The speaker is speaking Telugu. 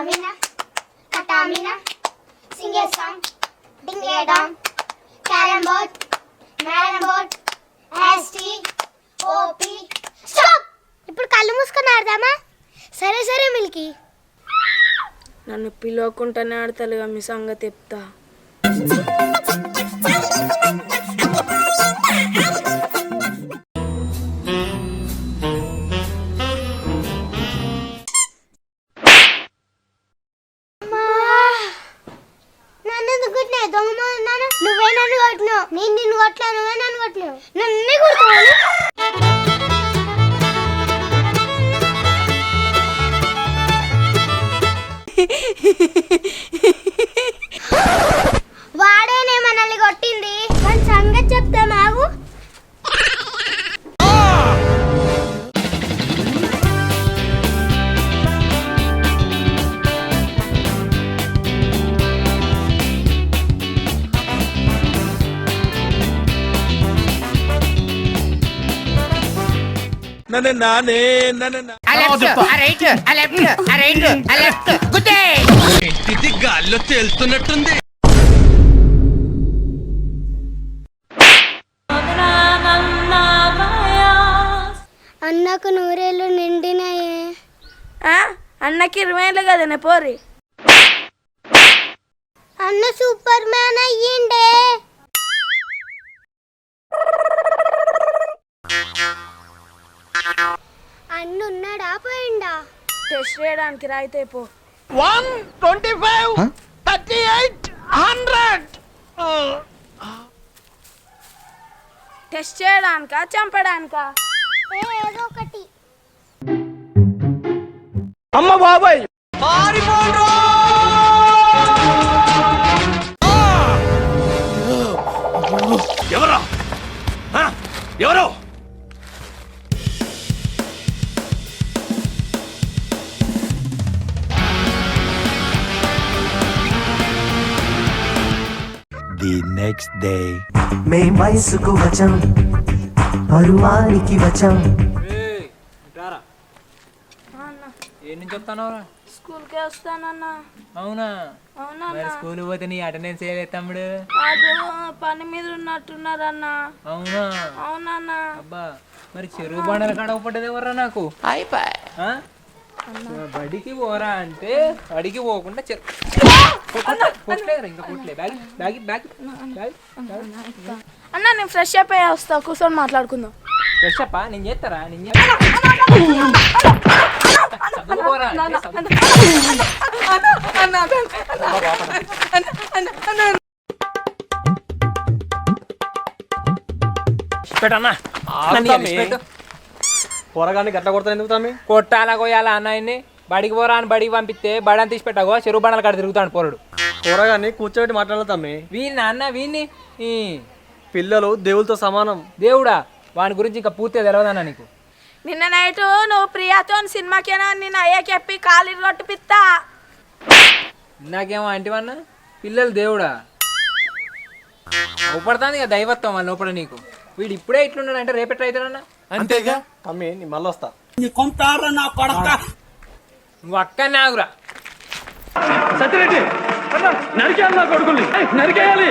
Katamina, Katamina, sing a song, ding a dong, carrom board, ST, OP, stop! ఇప్పుడు కళ్ళు మూసుకొని ఆడదామా? సరే సరే మిల్కీ. నన్ను పిలవకుండానే ఆడతలేగా మీ సంగతి చెప్తా. నువ్వే నన్ను కొట్టినావు, నేను నిన్ను కొట్టలే, నువ్వే నన్ను కొట్టినావు, నన్ను కొడుతున్నాను. వాడేనే మనల్ని కొట్టింది, కానీ సంగతి చెప్తా మాకు. గాల్లో తేలుతున్నట్టుంది. అన్నకు 100 ఏళ్ళు నిండినాయే. అన్నకి 20 ఏళ్ళు కదనే పోరి. అన్న సూపర్ మ్యాన్ అయ్యిండే. అన్నున్నాడా పోయిండా? టెస్ట్ చేయడానికి రాయితే పో. 125 38 100 టెస్ట్ చేయడానికా చంపడానికా? ఏదో ఒకటి. అమ్మ బాబాయ్ ఎవరో ఎవరో The next day. మేం వయసుకు వచ్చాం, పరువానికి వచ్చాం. ఏ నుంచి వస్తాను? స్కూల్కే వస్తానన్నా. అవునా? అవునా? మరి స్కూల్ పోతే నీ అటెండెన్స్ ఏ తమ్ముడు? అదే పని మీద ఉన్నట్టున్నారన్నా. అవునా? అవునన్నా. అబ్బా మరి చెరువు బండల కాడ పడ్డది ఎవర్రా నాకు? ఆ? బడికి పోరా అంటే బడికి పోకుండా అన్న నేను ఫ్రెష్ అప్ అయ్యి వస్తా, కూర్చొని మాట్లాడుకుందాం. ఫ్రెష్ అప్ నేను చేస్తారా? పొరగాన్ని గట్ల కొడతా ఎందుకు తమ్మి? కొట్టాలా కొయ్యాలా అన్నాయన్ని? బడికి పోరా అని బడికి పంపిస్తే బడి అని తీసి పెట్టాగో చెరువు బండల కాడ తిరుగుతాడు పోరడు. పొరగాన్ని కూర్చోబెట్టి మాట్లాడతా తమ్మి. వీడిని అన్న వీడిని పిల్లలు దేవులతో సమానం. దేవుడా? వాని గురించి ఇంకా పూర్తిగా తెలియదన్నా నీకు? నిన్న నైట్ నువ్వు ప్రియాతో సినిమాకేనా నిన్న అయ్యా చెప్పి కాలు కొట్టిపిస్తా. నాకేమో అంటివన్నా పిల్లలు దేవుడా? ఊపడుతుంది ఇక దైవత్వం అని లోపల నీకు. వీడు ఇప్పుడే ఇట్లున్నాడు అంటే రేపెట్లా అవుతాడన్నా? అంతేగా తమ్మి, నీ మళ్ళీ వస్తా. నువ్వు అక్క నాగురా. సత్యరెడ్డి నరికేయాలి నా కొడుకుని, నరికేయాలి.